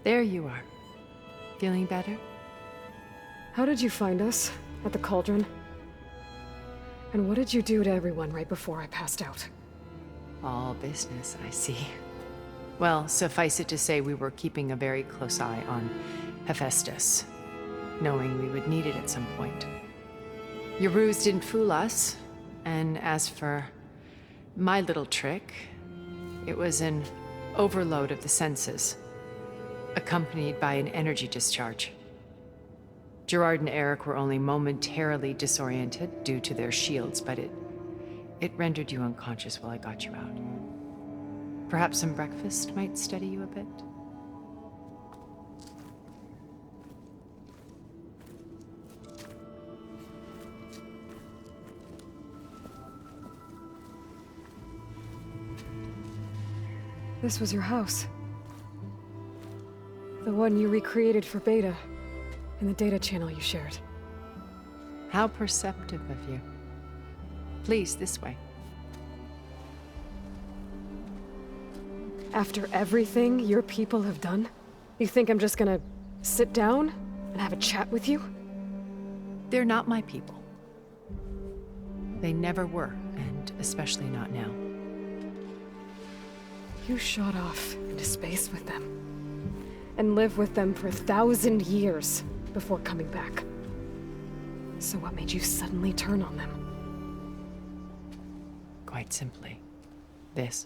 There you are. Feeling better? How did you find us? At the cauldron? And what did you do to everyone right before I passed out? All business, I see. Well, suffice it to say we were keeping a very close eye on Hephaestus, knowing we would need it at some point. Your ruse didn't fool us, and as for my little trick, it was an overload of the senses, accompanied by an energy discharge. Gerard and Eric were only momentarily disoriented due to their shields, but it rendered you unconscious while I got you out. Perhaps some breakfast might steady you a bit? This was your house. The one you recreated for Beta, in the data channel you shared. How perceptive of you. Please, this way. After everything your people have done, you think I'm just gonna sit down and have a chat with you? They're not my people. They never were, and especially not now. You shot off into space with them, and lived with them for 1,000 years before coming back. So what made you suddenly turn on them? Quite simply, this.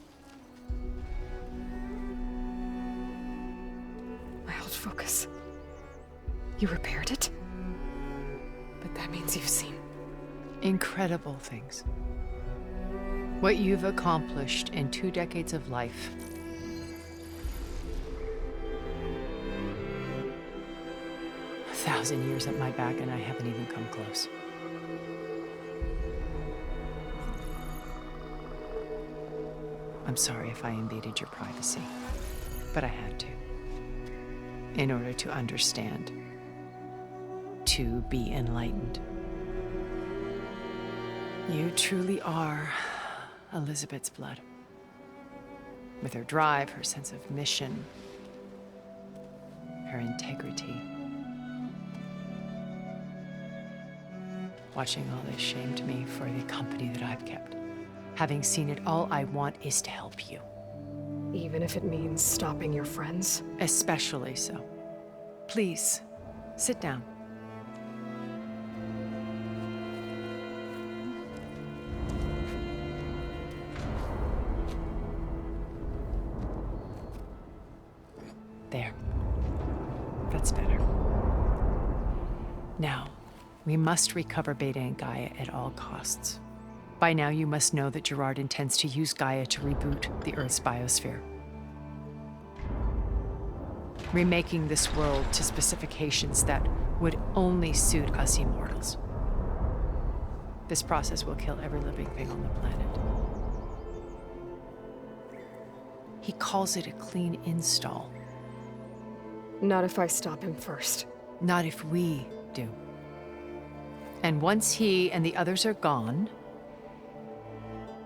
My old focus. You repaired it? But that means you've seen Incredible things. What you've accomplished in 2 decades of life. A 1,000 years at my back and I haven't even come close. I'm sorry if I invaded your privacy, but I had to. In order to understand. To be enlightened. You truly are Elizabeth's blood. With her drive, her sense of mission, her integrity. Watching all this shamed me for the company that I've kept. Having seen it, all I want is to help you. even if it means stopping your friends? Especially so. Please, sit down. There. That's better. Now, we must recover Beta and Gaia at all costs. By now, you must know that Gerard intends to use Gaia to reboot the Earth's biosphere. Remaking this world to specifications that would only suit us immortals. This process will kill every living thing on the planet. He calls it a clean install. Not if I stop him first. Not if we do. And once he and the others are gone,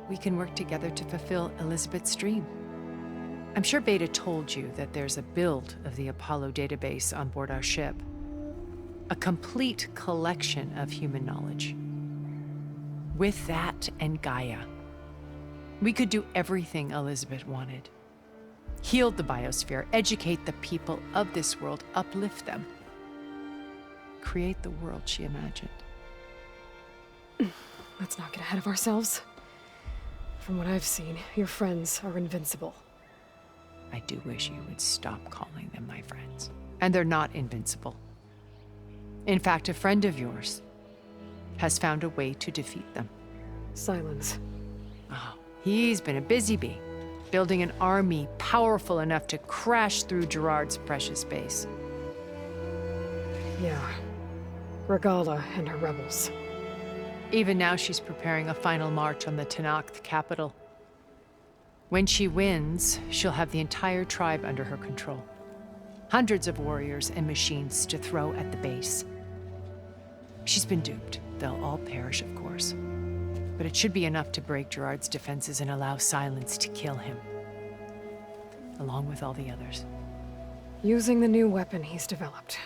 we can work together to fulfill Elizabeth's dream. I'm sure Beta told you that there's a build of the Apollo database on board our ship. A complete collection of human knowledge. With that and Gaia, we could do everything Elizabeth wanted. Heal the biosphere, educate the people of this world, uplift them. Create the world she imagined. Let's not get ahead of ourselves. From what I've seen, your friends are invincible. I do wish you would stop calling them my friends. And they're not invincible. In fact, a friend of yours has found a way to defeat them. Silence. Oh, he's been a busy bee, building an army powerful enough to crash through Gerard's precious base. Yeah. Regala and her rebels. Even now, she's preparing a final march on the Tenakth capital. When she wins, she'll have the entire tribe under her control. Hundreds of warriors and machines to throw at the base. She's been duped. They'll all perish, of course. But it should be enough to break Gerard's defenses and allow Silence to kill him. Along with all the others. Using the new weapon he's developed.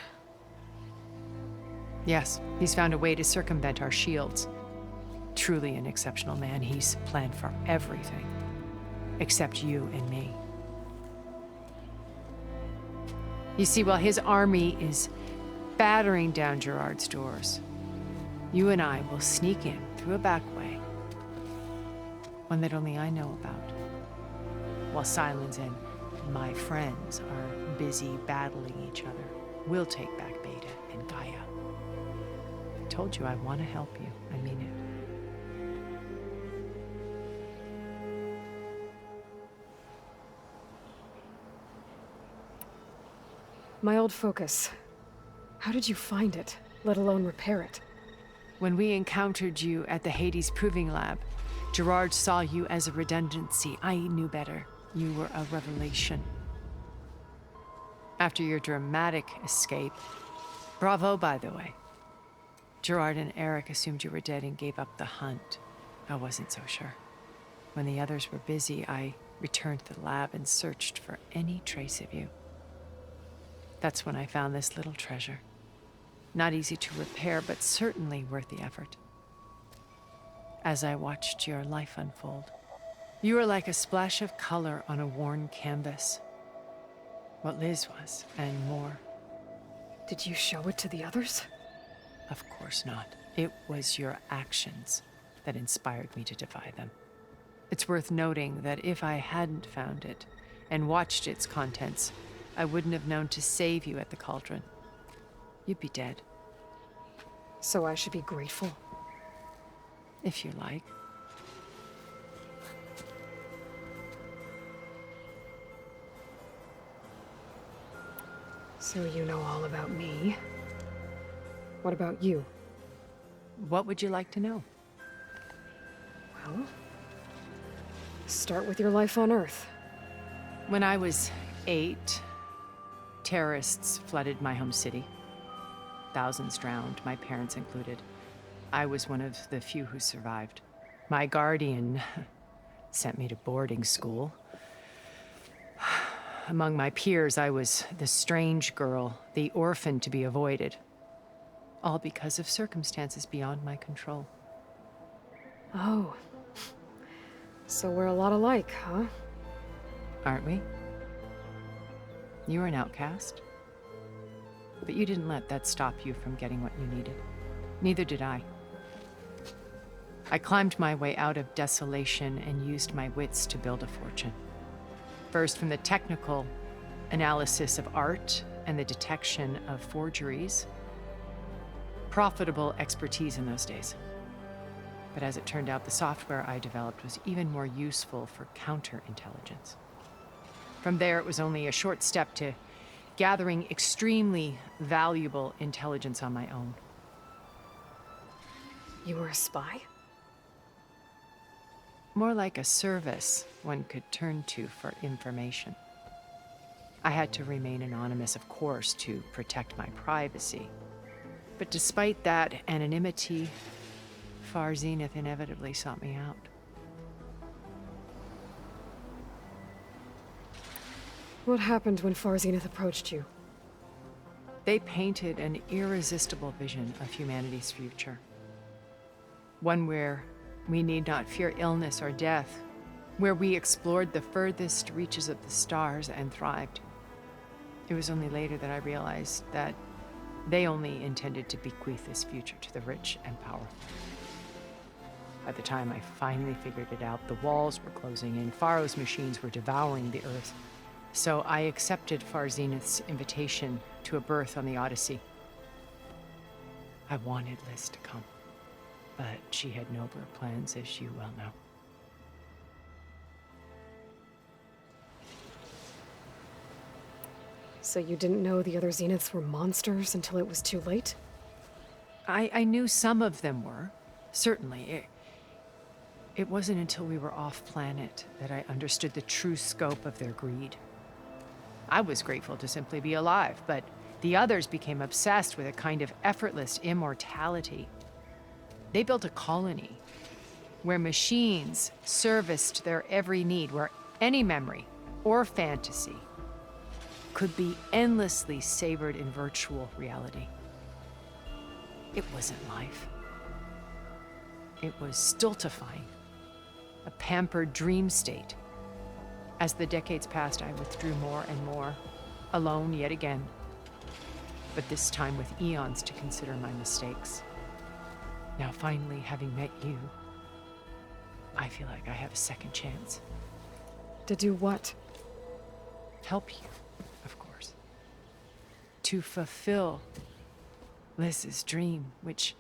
Yes, he's found a way to circumvent our shields. Truly an exceptional man. He's planned for everything. Except you and me. You see, while his army is battering down Gerard's doors, you and I will sneak in through a back way. One that only I know about. While Silence and my friends are busy battling each other, we'll take back Beta and Gaia. I told you I want to help you. I mean it. My old focus. How did you find it, let alone repair it? When we encountered you at the Hades Proving Lab, Gerard saw you as a redundancy. I knew better. You were a revelation. After your dramatic escape, bravo, by the way. Gerard and Eric assumed you were dead and gave up the hunt. I wasn't so sure. When the others were busy, I returned to the lab and searched for any trace of you. That's when I found this little treasure. Not easy to repair, but certainly worth the effort. As I watched your life unfold, you were like a splash of color on a worn canvas. What Liz was, and more. Did you show it to the others? Of course not. It was your actions that inspired me to defy them. It's worth noting that if I hadn't found it and watched its contents, I wouldn't have known to save you at the cauldron. You'd be dead. So I should be grateful? If you like. So you know all about me. What about you? What would you like to know? Well, start with your life on Earth. When I was 8, terrorists flooded my home city. Thousands drowned, my parents included. I was one of the few who survived. My guardian sent me to boarding school. Among my peers, I was the strange girl, the orphan to be avoided. All because of circumstances beyond my control. Oh. So we're a lot alike, huh? Aren't we? You were an outcast. But you didn't let that stop you from getting what you needed. Neither did I. I climbed my way out of desolation and used my wits to build a fortune. First, from the technical analysis of art and the detection of forgeries. Profitable expertise in those days. But as it turned out, the software I developed was even more useful for counterintelligence. From there, it was only a short step to gathering extremely valuable intelligence on my own. You were a spy? More like a service one could turn to for information. I had to remain anonymous, of course, to protect my privacy. But despite that anonymity, Far Zenith inevitably sought me out. What happened when Far Zenith approached you? They painted an irresistible vision of humanity's future. One where we need not fear illness or death, where we explored the furthest reaches of the stars and thrived. It was only later that I realized that they only intended to bequeath this future to the rich and powerful. By the time I finally figured it out, the walls were closing in, Pharaoh's machines were devouring the Earth. So I accepted Far Zenith's invitation to a berth on the Odyssey. I wanted Liz to come, but she had nobler plans, as you well know. So you didn't know the other Zeniths were monsters until it was too late? I knew some of them were, certainly. It wasn't until we were off-planet that I understood the true scope of their greed. I was grateful to simply be alive, but the others became obsessed with a kind of effortless immortality. They built a colony where machines serviced their every need, where any memory or fantasy could be endlessly savored in virtual reality. It wasn't life. It was stultifying, a pampered dream state. As the decades passed, I withdrew more and more, alone yet again, but this time with eons to consider my mistakes. Now, finally, having met you, I feel like I have a second chance. To do what? Help you, of course. To fulfill Liz's dream, which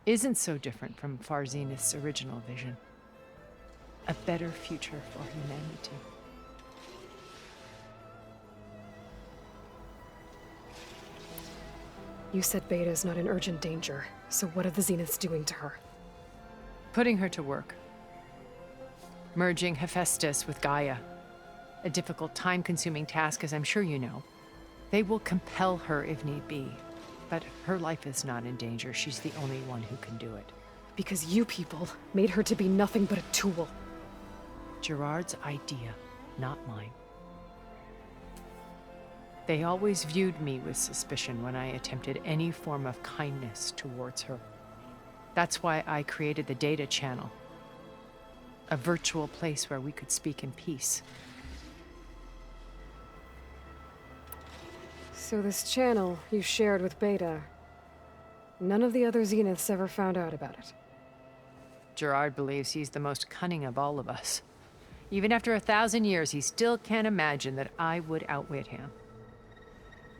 isn't so different from Far Zenith's original vision. A better future for humanity. You said Beta's not in urgent danger, so what are the Zeniths doing to her? Putting her to work. Merging Hephaestus with Gaia. A difficult, time-consuming task, as I'm sure you know. They will compel her if need be. But her life is not in danger. She's the only one who can do it. Because you people made her to be nothing but a tool. Gerard's idea, not mine. They always viewed me with suspicion when I attempted any form of kindness towards her. That's why I created the data channel. A virtual place where we could speak in peace. So this channel you shared with Beta, none of the other Zeniths ever found out about it. Gerard believes he's the most cunning of all of us. Even after 1,000 years, he still can't imagine that I would outwit him.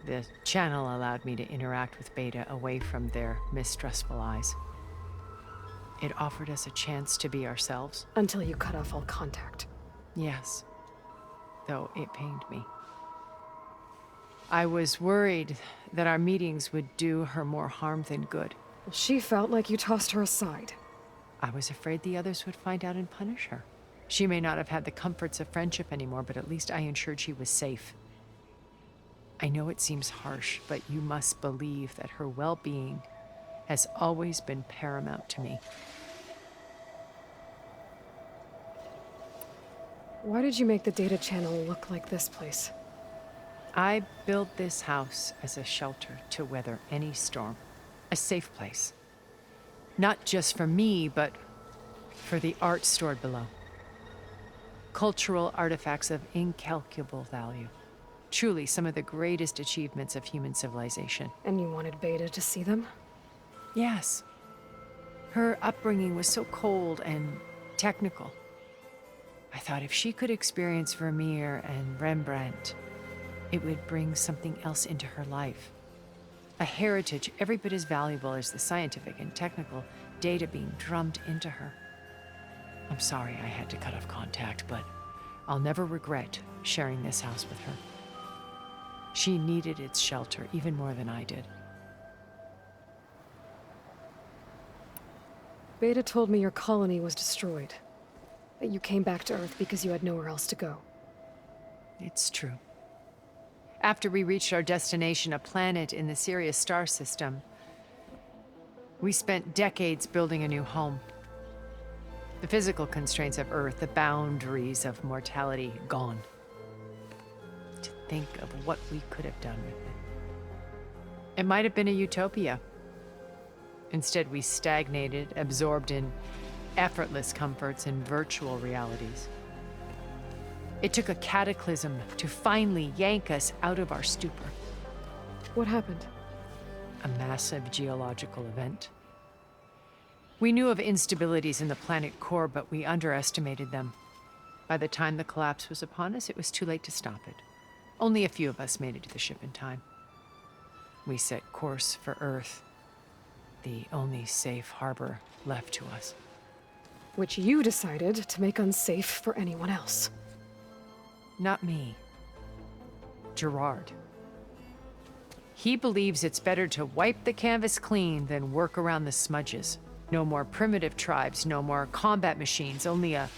The channel allowed me to interact with Beta away from their mistrustful eyes. It offered us a chance to be ourselves. Until you cut off all contact. Yes, though it pained me. I was worried that our meetings would do her more harm than good. Well, she felt like you tossed her aside. I was afraid the others would find out and punish her. She may not have had the comforts of friendship anymore, but at least I ensured she was safe. I know it seems harsh, but you must believe that her well-being has always been paramount to me. Why did you make the data channel look like this place? I built this house as a shelter to weather any storm. A safe place. Not just for me, but for the art stored below. Cultural artifacts of incalculable value. Truly some of the greatest achievements of human civilization. And you wanted Beta to see them? Yes. Her upbringing was so cold and technical. I thought if she could experience Vermeer and Rembrandt, it would bring something else into her life. A heritage every bit as valuable as the scientific and technical data being drummed into her. I'm sorry I had to cut off contact, but I'll never regret sharing this house with her. She needed its shelter even more than I did. Beta told me your colony was destroyed. That you came back to Earth because you had nowhere else to go. It's true. After we reached our destination, a planet in the Sirius star system, we spent decades building a new home. The physical constraints of Earth, the boundaries of mortality, gone. To think of what we could have done with it. It might have been a utopia. Instead, we stagnated, absorbed in effortless comforts and virtual realities. It took a cataclysm to finally yank us out of our stupor. What happened? A massive geological event. We knew of instabilities in the planet core, but we underestimated them. By the time the collapse was upon us, it was too late to stop it. Only a few of us made it to the ship in time. We set course for Earth, the only safe harbor left to us. Which you decided to make unsafe for anyone else. Not me. Gerard. He believes it's better to wipe the canvas clean than work around the smudges. No more primitive tribes, no more combat machines, only a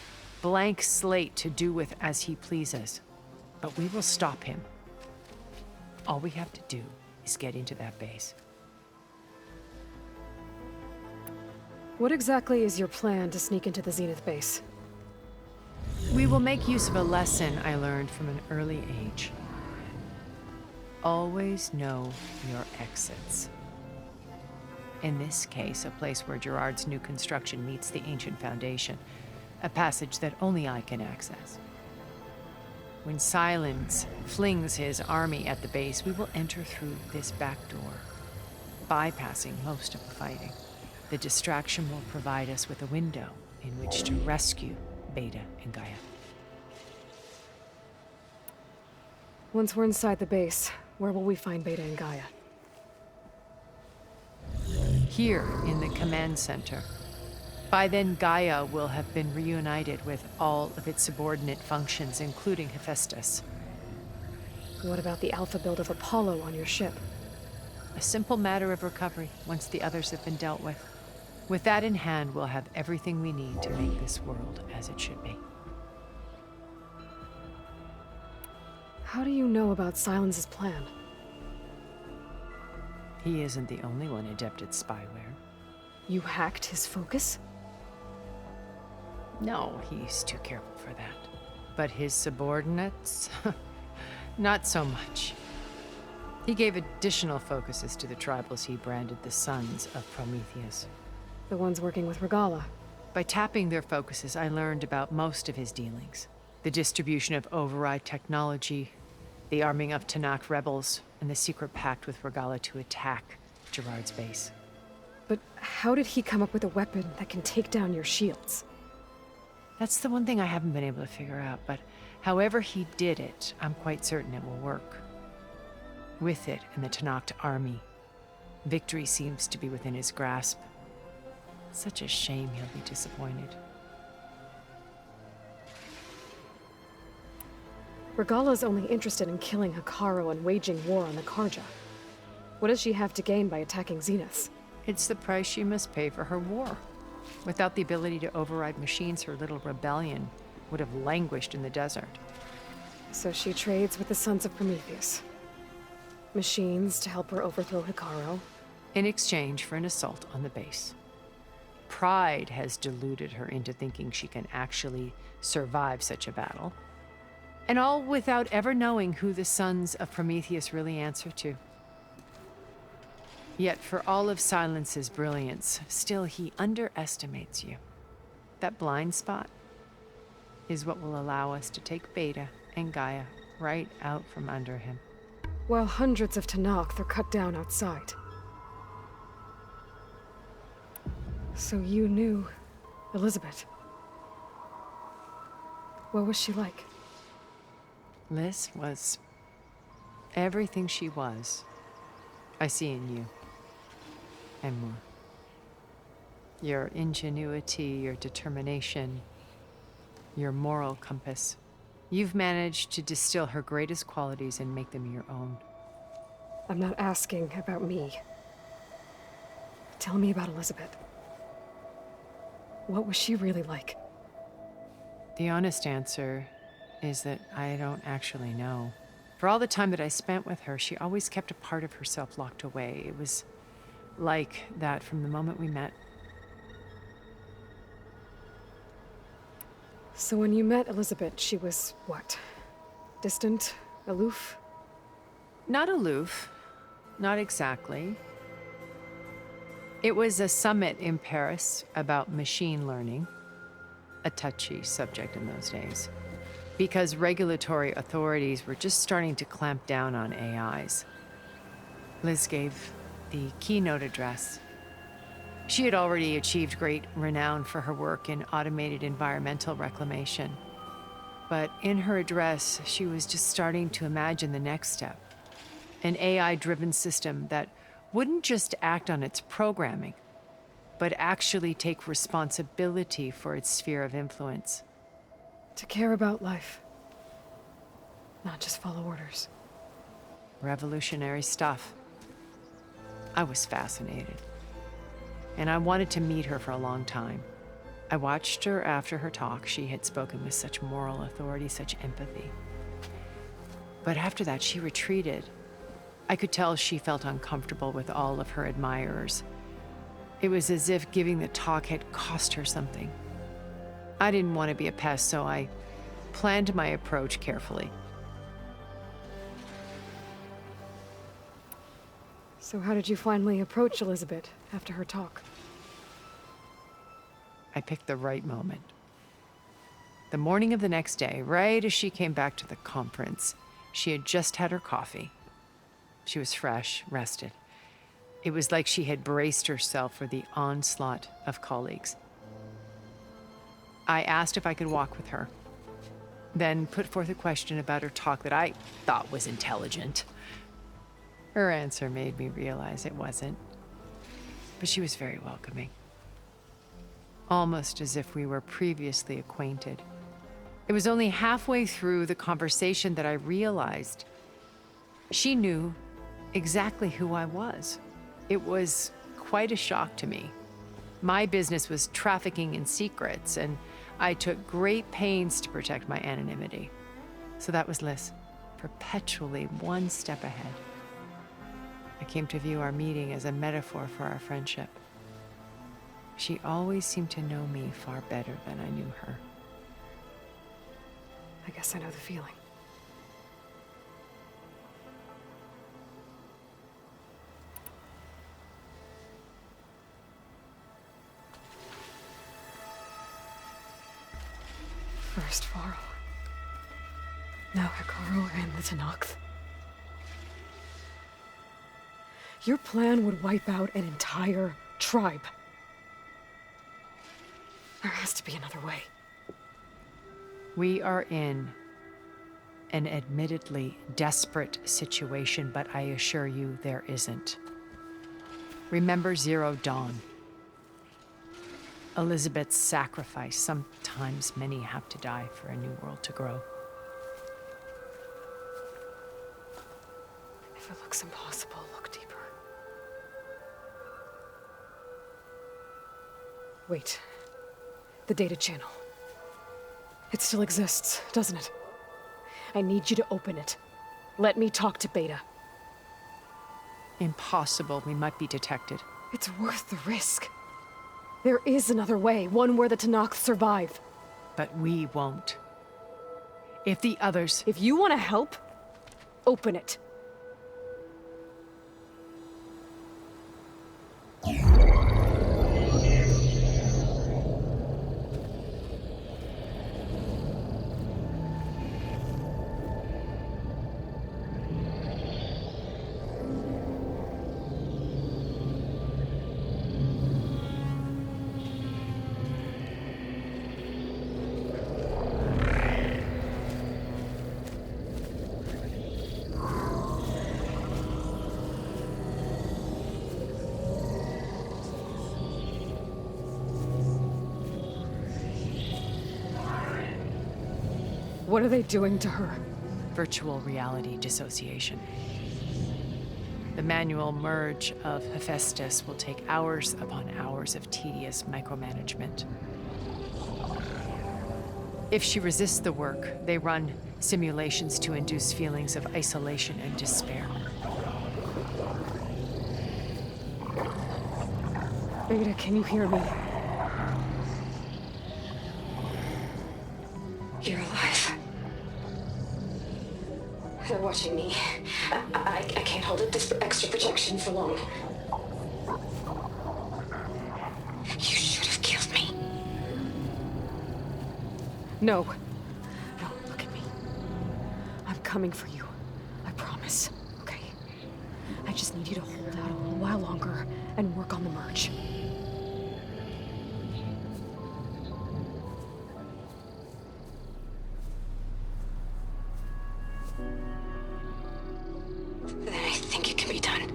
blank slate to do with as he pleases. But we will stop him. All we have to do is get into that base. What exactly is your plan to sneak into the Zenith base? We will make use of a lesson I learned from an early age. Always know your exits. In this case, a place where Gerard's new construction meets the ancient foundation, a passage that only I can access. When Silence flings his army at the base, we will enter through this back door, bypassing most of the fighting. The distraction will provide us with a window in which to rescue Beta and Gaia. Once we're inside the base, where will we find Beta and Gaia? Here in the command center. By then, Gaia will have been reunited with all of its subordinate functions, including Hephaestus. What about the alpha build of Apollo on your ship? A simple matter of recovery once the others have been dealt with. With that in hand, we'll have everything we need to make this world as it should be. How do you know about Silence's plan? He isn't the only one adept at spyware. You hacked his focus? No, he's too careful for that. But his subordinates? Not so much. He gave additional focuses to the tribals he branded the Sons of Prometheus. The ones working with Regala. By tapping their focuses, I learned about most of his dealings. The distribution of override technology, the arming of Tanakh rebels, and the secret pact with Regala to attack Gerard's base. But how did he come up with a weapon that can take down your shields? That's the one thing I haven't been able to figure out, but however he did it, I'm quite certain it will work. With it and the Tanakh army, victory seems to be within his grasp. Such a shame he'll be disappointed. Regala's only interested in killing Hikaru and waging war on the Karja. What does she have to gain by attacking Zenith? It's the price she must pay for her war. Without the ability to override machines, her little rebellion would have languished in the desert. So she trades with the Sons of Prometheus. Machines to help her overthrow Hikaru. In exchange for an assault on the base. Pride has deluded her into thinking she can actually survive such a battle. And all without ever knowing who the Sons of Prometheus really answer to. Yet for all of Silence's brilliance, still he underestimates you. That blind spot is what will allow us to take Beta and Gaia right out from under him. While hundreds of Tanakh are cut down outside. So you knew Elizabeth. What was she like? Liz was everything she was. I see in you. And more. Your ingenuity, your determination, your moral compass. You've managed to distill her greatest qualities and make them your own. I'm not asking about me. Tell me about Elizabeth. What was she really like? The honest answer is that I don't actually know. For all the time that I spent with her, she always kept a part of herself locked away. It was like that from the moment we met. So when you met Elizabeth, she was what? Distant? Aloof? Not aloof. Not exactly. It was a summit in Paris about machine learning, a touchy subject in those days, because regulatory authorities were just starting to clamp down on AIs. Liz gave the keynote address. She had already achieved great renown for her work in automated environmental reclamation. But in her address, she was just starting to imagine the next step. An AI-driven system that wouldn't just act on its programming, but actually take responsibility for its sphere of influence. To care about life. Not just follow orders. Revolutionary stuff. I was fascinated. And I wanted to meet her for a long time. I watched her after her talk. She had spoken with such moral authority, such empathy. But after that, she retreated. I could tell she felt uncomfortable with all of her admirers. It was as if giving the talk had cost her something. I didn't want to be a pest, so I planned my approach carefully. So how did you finally approach Elizabeth after her talk? I picked the right moment. The morning of the next day, right as she came back to the conference, she had just had her coffee. She was fresh, rested. It was like she had braced herself for the onslaught of colleagues. I asked if I could walk with her, then put forth a question about her talk that I thought was intelligent. Her answer made me realize it wasn't, but she was very welcoming. Almost as if we were previously acquainted. It was only halfway through the conversation that I realized she knew exactly who I was. It was quite a shock to me. My business was trafficking in secrets, and I took great pains to protect my anonymity. So that was Liz, perpetually one step ahead. I came to view our meeting as a metaphor for our friendship. She always seemed to know me far better than I knew her. I guess I know the feeling. First Varl. Now Hikaru and the Tenakth. Your plan would wipe out an entire tribe. There has to be another way. We are in an admittedly desperate situation, but I assure you there isn't. Remember Zero Dawn. Elizabeth's sacrifice. Sometimes many have to die for a new world to grow. If it looks impossible, look deeper. Wait. The data channel. It still exists, doesn't it? I need you to open it. Let me talk to Beta. Impossible. We might be detected. It's worth the risk. There is another way, one where the Tenakth survive. But we won't. If the others... If you want to help, open it. What are they doing to her? Virtual reality dissociation. The manual merge of Hephaestus will take hours upon hours of tedious micromanagement. If she resists the work, they run simulations to induce feelings of isolation and despair. Beta, can you hear me? You're alive. They're watching me. I can't hold up this extra protection for long. You should have killed me. No. No, look at me. I'm coming for you. I promise. Okay? I just need you to hold out a little while longer and work on the merge. Then I think it can be done.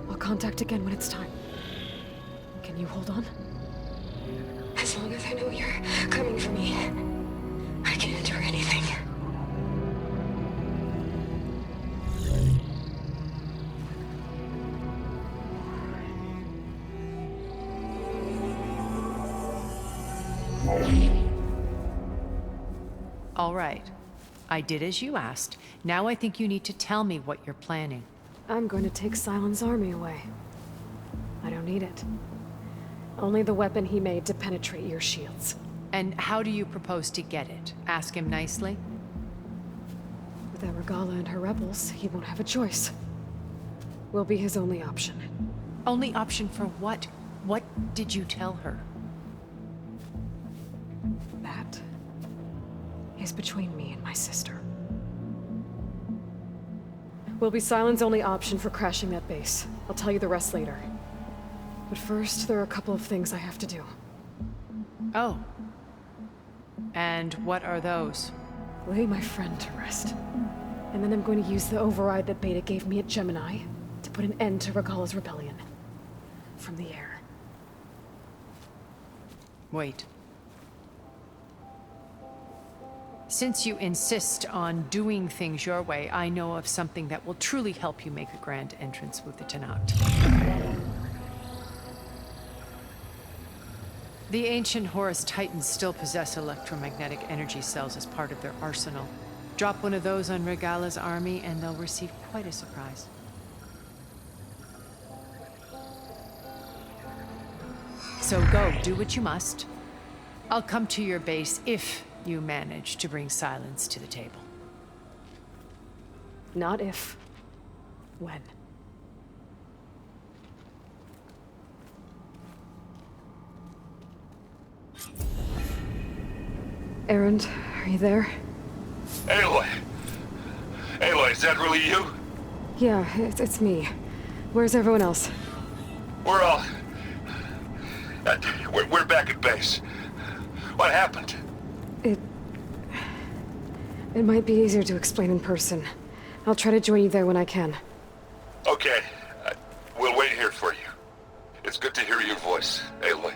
I'll contact again when it's time. Can you hold on? As long as I know you're coming for me, I can endure anything. All right. I did as you asked. Now I think you need to tell me what you're planning. I'm going to take Silent's army away. I don't need it. Only the weapon he made to penetrate your shields. And how do you propose to get it? Ask him nicely? With that Regala and her rebels, he won't have a choice. We'll be his only option. Only option for what? What did you tell her? That is between me and my sister. Will be Sylens' only option for crashing that base. I'll tell you the rest later. But first, there are a couple of things I have to do. Oh. And what are those? Lay my friend to rest. And then I'm going to use the override that Beta gave me at Gemini to put an end to Regala's rebellion. From the air. Wait. Since you insist on doing things your way, I know of something that will truly help you make a grand entrance with the Tenat. The ancient Horus Titans still possess electromagnetic energy cells as part of their arsenal. Drop one of those on Regala's army and they'll receive quite a surprise. So go, do what you must. I'll come to your base if you manage to bring Sylens to the table. Not if. When. Erend, are you there? Aloy! Aloy, is that really you? Yeah, it's me. Where's everyone else? We're all... we're back at base. What happened? It might be easier to explain in person. I'll try to join you there when I can. Okay. We'll wait here for you. It's good to hear your voice, Aloy.